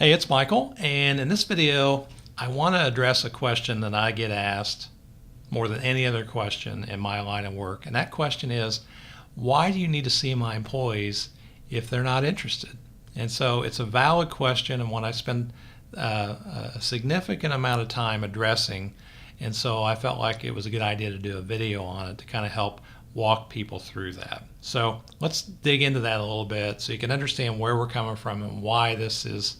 Hey, it's Michael, and in this video, I want to address a question that I get asked more than any other question in my line of work. And that question is, why do you need to see my employees if they're not interested? And so it's a valid question and one I spend a significant amount of time addressing. And so I felt like it was a good idea to do a video on it to kind of help walk people through that. So let's dig into that a little bit so you can understand where we're coming from and why this is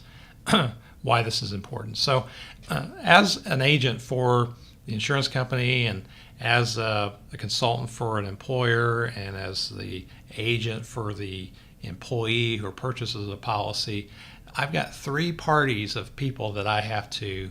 why this is important. So as an agent for the insurance company and as a consultant for an employer and as the agent for the employee who purchases a policy, I've got three parties of people that I have to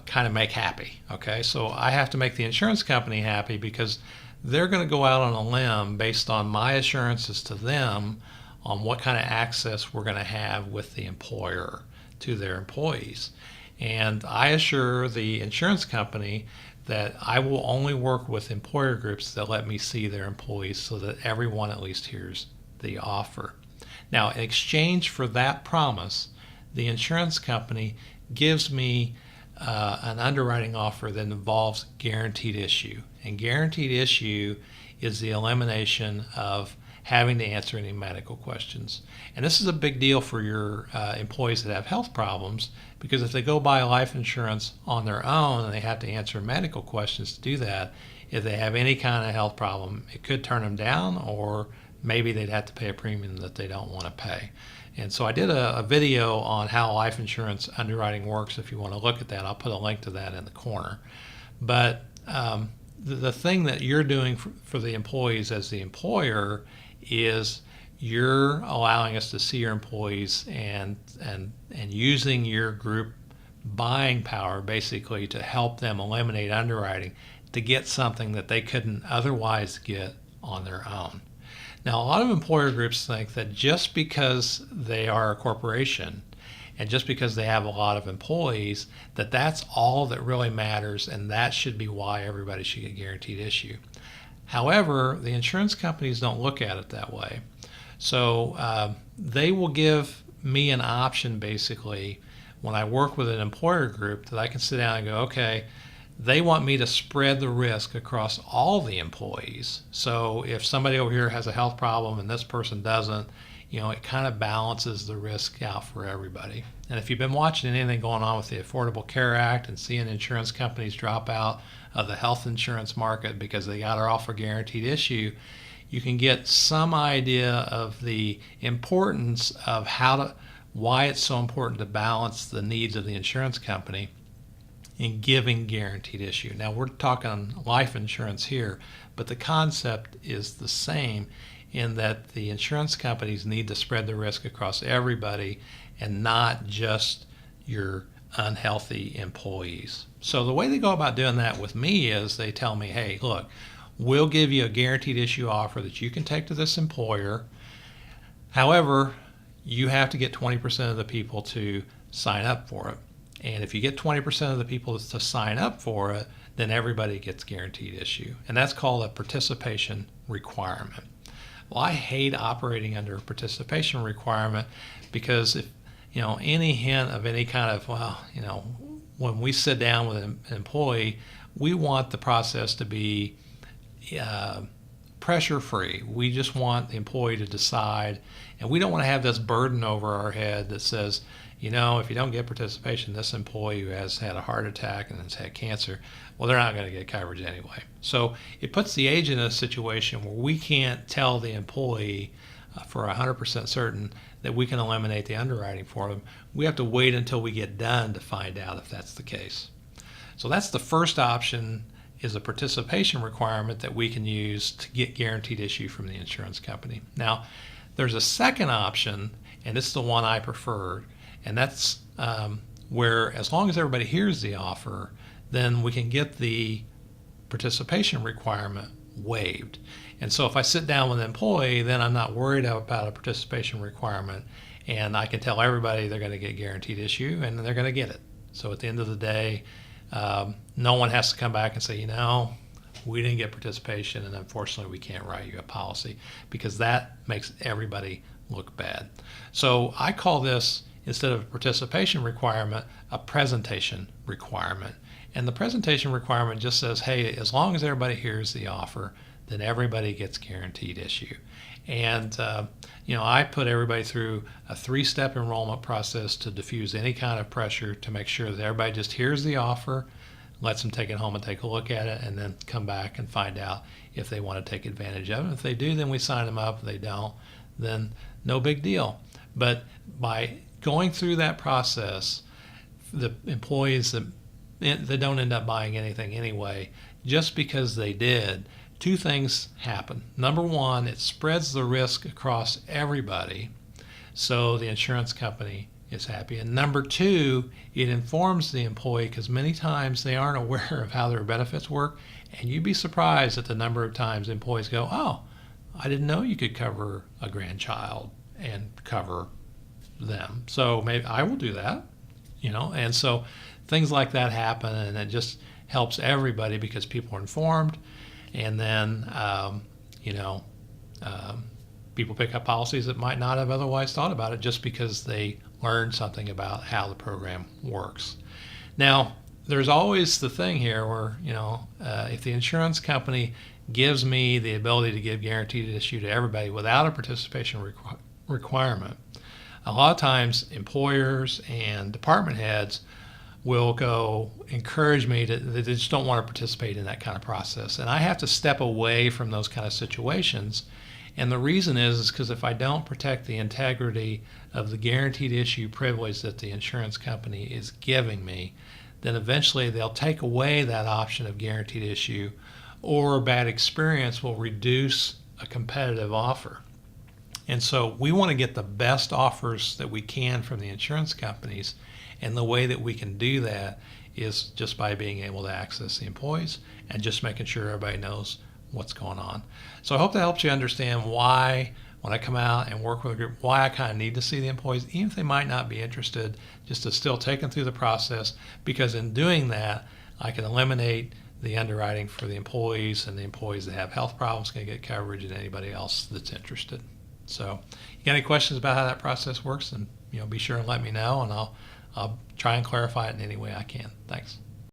kind of make happy. Okay, so I have to make the insurance company happy because they're going to go out on a limb based on my assurances to them on what kind of access we're going to have with the employer to their employees. And I assure the insurance company that I will only work with employer groups that let me see their employees so that everyone at least hears the offer. Now, in exchange for that promise, the insurance company gives me an underwriting offer that involves guaranteed issue. And guaranteed issue is the elimination of having to answer any medical questions. And this is a big deal for your employees that have health problems, because if they go buy life insurance on their own and they have to answer medical questions to do that, if they have any kind of health problem, it could turn them down, or maybe they'd have to pay a premium that they don't want to pay. And so I did a video on how life insurance underwriting works. If you want to look at that, I'll put a link to that in the corner. But the thing that you're doing for the employees as the employer is you're allowing us to see your employees and using your group buying power basically to help them eliminate underwriting to get something that they couldn't otherwise get on their own. Now, a lot of employer groups think that just because they are a corporation and just because they have a lot of employees, that that's all that really matters, and that should be why everybody should get guaranteed issue. However, the insurance companies don't look at it that way. So they will give me an option basically when I work with an employer group that I can sit down and go, okay, they want me to spread the risk across all the employees. So if somebody over here has a health problem and this person doesn't, it kind of balances the risk out for everybody. And if you've been watching anything going on with the Affordable Care Act and seeing insurance companies drop out of the health insurance market because they got to offer guaranteed issue, you can get some idea of the importance of why it's so important to balance the needs of the insurance company in giving guaranteed issue. Now, we're talking life insurance here, but the concept is the same in that the insurance companies need to spread the risk across everybody and not just your unhealthy employees. So the way they go about doing that with me is they tell me, hey, look, we'll give you a guaranteed issue offer that you can take to this employer. However, you have to get 20% of the people to sign up for it. And if you get 20% of the people to sign up for it, then everybody gets guaranteed issue. And that's called a participation requirement. Well, I hate operating under a participation requirement because if any hint of any kind of, when we sit down with an employee, we want the process to be pressure free. We just want the employee to decide, and we don't want to have this burden over our head that says, if you don't get participation, this employee who has had a heart attack and has had cancer, well, they're not going to get coverage anyway. So it puts the agent in a situation where we can't tell the employee for 100% certain that we can eliminate the underwriting for them. We have to wait until we get done to find out if that's the case. So that's the first option, is a participation requirement that we can use to get guaranteed issue from the insurance company. Now, there's a second option, and it's the one I prefer, and that's where as long as everybody hears the offer, then we can get the participation requirement waived. And so if I sit down with an employee, then I'm not worried about a participation requirement, and I can tell everybody they're going to get guaranteed issue and they're going to get it. So at the end of the day, no one has to come back and say, we didn't get participation and unfortunately we can't write you a policy, because that makes everybody look bad. So I call this instead of a participation requirement, a presentation requirement. And the presentation requirement just says, hey, as long as everybody hears the offer, then everybody gets guaranteed issue. And I put everybody through a 3-step enrollment process to diffuse any kind of pressure, to make sure that everybody just hears the offer, lets them take it home and take a look at it, and then come back and find out if they want to take advantage of it. If they do, then we sign them up. If they don't, then no big deal. But by going through that process, the employees that don't end up buying anything anyway, just because they did, 2 things happen. Number one, it spreads the risk across everybody, so the insurance company is happy. And number 2, it informs the employee, because many times they aren't aware of how their benefits work, and you'd be surprised at the number of times employees go, oh, I didn't know you could cover a grandchild and cover them, so maybe I will do that. And so things like that happen, and it just helps everybody because people are informed. And then people pick up policies that might not have otherwise thought about it, just because they learned something about how the program works. Now, there's always the thing here where if the insurance company gives me the ability to give guaranteed issue to everybody without a participation requirement, a lot of times employers and department heads will go encourage me they just don't want to participate in that kind of process. And I have to step away from those kind of situations. And the reason is because if I don't protect the integrity of the guaranteed issue privilege that the insurance company is giving me, then eventually they'll take away that option of guaranteed issue, or a bad experience will reduce a competitive offer. And so we want to get the best offers that we can from the insurance companies. And the way that we can do that is just by being able to access the employees and just making sure everybody knows what's going on. So I hope that helps you understand why, when I come out and work with a group, why I kind of need to see the employees, even if they might not be interested, just to still take them through the process, because in doing that, I can eliminate the underwriting for the employees, and the employees that have health problems can get coverage, and anybody else that's interested. So you got any questions about how that process works, then be sure and let me know, and I'll try and clarify it in any way I can. Thanks.